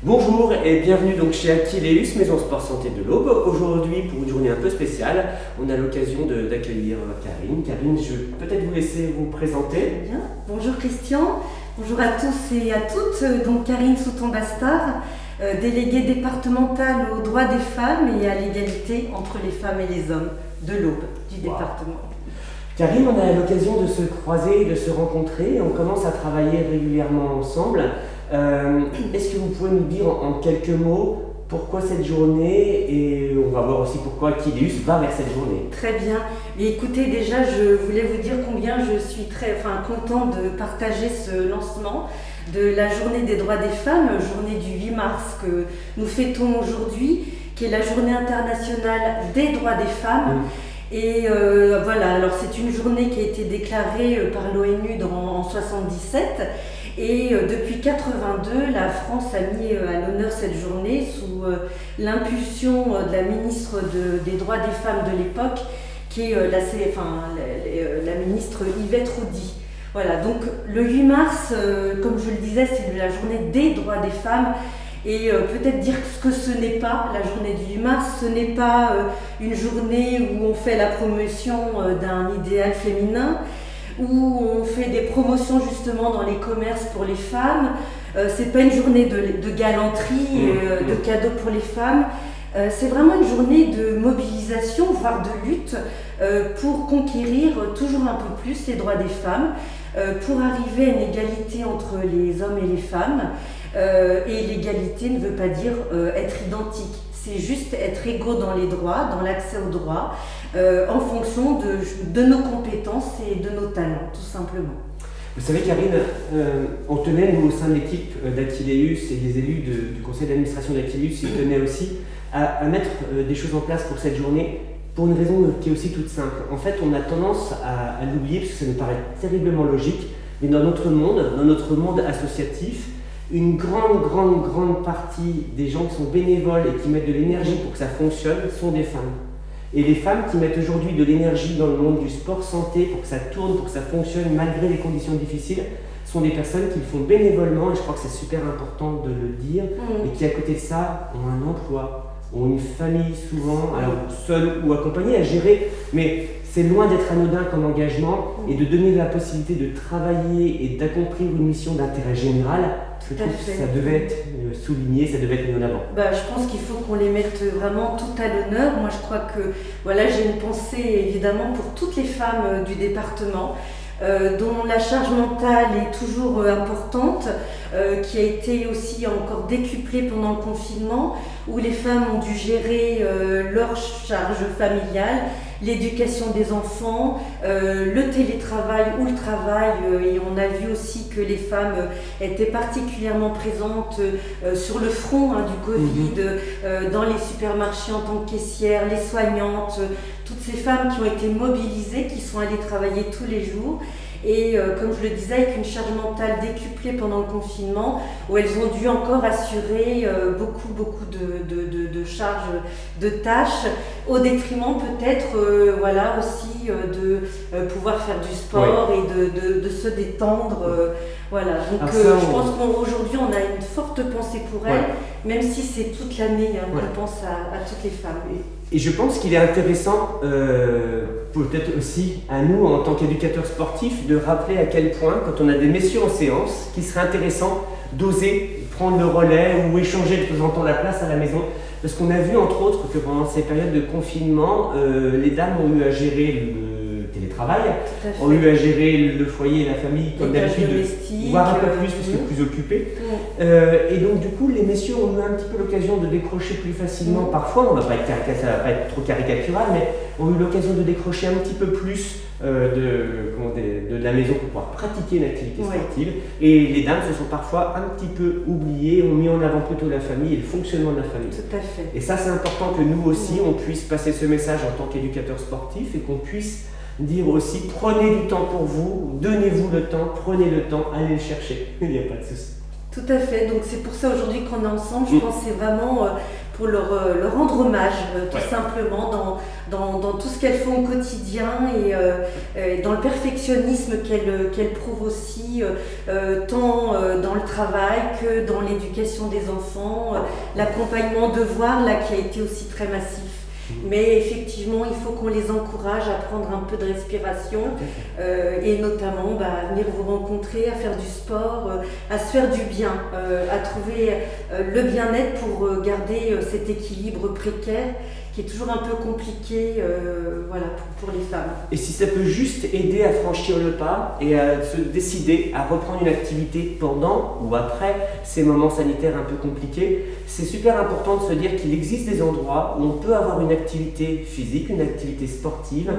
Bonjour et bienvenue donc chez Aquileus, Maison Sport Santé de l'Aube. Aujourd'hui, pour une journée un peu spéciale, on a l'occasion d'accueillir Karine. Karine, je vais peut-être vous laisser vous présenter. Très bien. Bonjour Christian, bonjour à tous et à toutes. Donc Karine Souton-Bastard, déléguée départementale aux droits des femmes et à l'égalité entre les femmes et les hommes de l'Aube du département. Karine, on a l'occasion de se croiser et de se rencontrer. On commence à travailler régulièrement ensemble. Est-ce que vous pouvez nous dire en quelques mots pourquoi cette journée, et on va voir aussi pourquoi Aquileus va vers cette journée. Très bien. Et écoutez, déjà, je voulais vous dire combien je suis très contente de partager ce lancement de la journée des droits des femmes, journée du 8 mars que nous fêtons aujourd'hui, qui est la journée internationale des droits des femmes. Et voilà, alors c'est une journée qui a été déclarée par l'ONU en 1977. Et depuis 1982, la France a mis à l'honneur cette journée sous l'impulsion de la ministre des droits des femmes de l'époque, qui est la ministre Yvette Roudy. Voilà, donc le 8 mars, comme je le disais, c'est la journée des droits des femmes. Et peut-être dire ce que ce n'est pas, la journée du 8 mars, ce n'est pas une journée où on fait la promotion d'un idéal féminin, où on fait des promotions justement dans les commerces pour les femmes. C'est pas une journée de galanterie, de cadeaux pour les femmes. C'est vraiment une journée de mobilisation, voire de lutte, pour conquérir toujours un peu plus les droits des femmes, pour arriver à une égalité entre les hommes et les femmes. Et l'égalité ne veut pas dire être identique, c'est juste être égaux dans les droits, dans l'accès aux droits, en fonction de nos compétences et de nos talents, tout simplement. Vous savez Karine, on tenait nous au sein de l'équipe d'Aquileus et des élus du conseil d'administration d'Aquileus, ils tenaient aussi à mettre des choses en place pour cette journée, pour une raison qui est aussi toute simple. En fait, on a tendance à l'oublier parce que ça nous paraît terriblement logique, mais dans notre monde associatif, une grande partie des gens qui sont bénévoles et qui mettent de l'énergie pour que ça fonctionne sont des femmes. Et les femmes qui mettent aujourd'hui de l'énergie dans le monde du sport santé pour que ça tourne, pour que ça fonctionne malgré les conditions difficiles, sont des personnes qui le font bénévolement, et je crois que c'est super important de le dire, et qui à côté de ça ont un emploi, ont une famille souvent, alors seule ou accompagnée à gérer, mais c'est loin d'être anodin comme engagement, et de donner la possibilité de travailler et d'accomplir une mission d'intérêt général. Je trouve que ça devait être souligné, ça devait être mis en avant. Je pense qu'il faut qu'on les mette vraiment tout à l'honneur. Moi, je crois que voilà, j'ai une pensée évidemment pour toutes les femmes du département, dont la charge mentale est toujours importante, qui a été aussi encore décuplée pendant le confinement, où les femmes ont dû gérer leur charge familiale, l'éducation des enfants, le télétravail ou le travail, et on a vu aussi que les femmes étaient particulièrement présentes sur le front du Covid, dans les supermarchés en tant que caissières, les soignantes, toutes ces femmes qui ont été mobilisées, qui sont allées travailler tous les jours. Et comme je le disais, avec une charge mentale décuplée pendant le confinement, où elles ont dû encore assurer beaucoup de charges, de tâches, au détriment peut-être voilà, aussi de pouvoir faire du sport et de se détendre. Voilà. Donc je pense qu'aujourd'hui on a une forte pensée pour elles, même si c'est toute l'année qu'on pense à toutes les femmes. Et je pense qu'il est intéressant, peut-être aussi à nous en tant qu'éducateurs sportifs, de rappeler à quel point, quand on a des messieurs en séance, qu'il serait intéressant d'oser prendre le relais ou échanger de temps en temps la place à la maison. Parce qu'on a vu entre autres que pendant ces périodes de confinement, les dames ont eu à gérer le télétravail, ont eu à gérer le foyer et la famille comme d'habitude, voire un peu plus parce que plus occupés. Et donc du coup les messieurs ont eu un petit peu l'occasion de décrocher plus facilement, parfois, ça va pas être trop caricatural, mais ont eu l'occasion de décrocher un petit peu plus de la maison pour pouvoir pratiquer une activité sportive. Et les dames se sont parfois un petit peu oubliées, ont mis en avant plutôt la famille et le fonctionnement de la famille. Tout à fait. Et ça c'est important que nous aussi on puisse passer ce message en tant qu'éducateurs sportifs et qu'on puisse dire aussi prenez du temps pour vous, donnez-vous le temps, prenez le temps, allez le chercher, il n'y a pas de souci. Tout à fait, donc c'est pour ça aujourd'hui qu'on est ensemble, je pense que c'est vraiment pour leur rendre hommage, tout simplement, dans tout ce qu'elles font au quotidien et dans le perfectionnisme qu'elles prouvent aussi, tant dans le travail que dans l'éducation des enfants, l'accompagnement devoir là, qui a été aussi très massif. Mais effectivement, il faut qu'on les encourage à prendre un peu de respiration et notamment à venir vous rencontrer, à faire du sport, à se faire du bien, à trouver le bien-être pour garder cet équilibre précaire qui est toujours un peu compliqué voilà, pour les femmes. Et si ça peut juste aider à franchir le pas et à se décider à reprendre une activité pendant ou après ces moments sanitaires un peu compliqués, c'est super important de se dire qu'il existe des endroits où on peut avoir une activité physique, une activité sportive,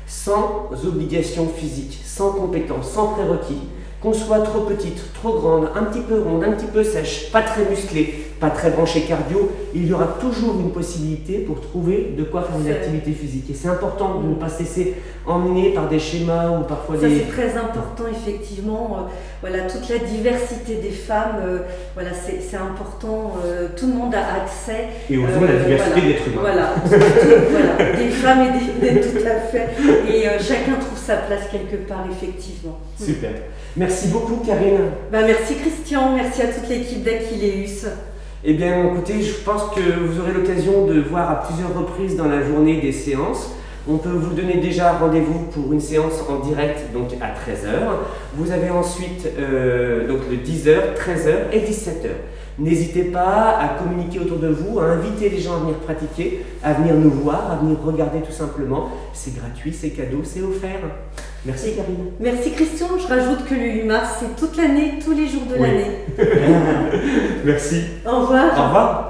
sans obligation physique, sans compétences, sans prérequis. Qu'on soit trop petite, trop grande, un petit peu ronde, un petit peu sèche, pas très musclée, pas très branchée cardio, il y aura toujours une possibilité pour trouver de quoi faire une activité physique. Et c'est important de ne pas se laisser emmener par des schémas ou parfois ça, c'est très important, effectivement. Voilà, toute la diversité des femmes, voilà, c'est important. Tout le monde a accès. Et osons la diversité d'êtres humains. Voilà, voilà, des femmes et des tout à fait. Et chacun trouve sa place quelque part, effectivement. Super. Merci beaucoup, Karine. Merci, Christian. Merci à toute l'équipe d'Aquileus. Eh bien, écoutez, je pense que vous aurez l'occasion de voir à plusieurs reprises dans la journée des séances. On peut vous donner déjà rendez-vous pour une séance en direct, donc à 13h. Vous avez ensuite donc le 10h, 13h et 17h. N'hésitez pas à communiquer autour de vous, à inviter les gens à venir pratiquer, à venir nous voir, à venir regarder tout simplement. C'est gratuit, c'est cadeau, c'est offert. Merci Karine. Merci Christian. Je rajoute que le 8 mars, c'est toute l'année, tous les jours de l'année. Merci. Au revoir. Au revoir.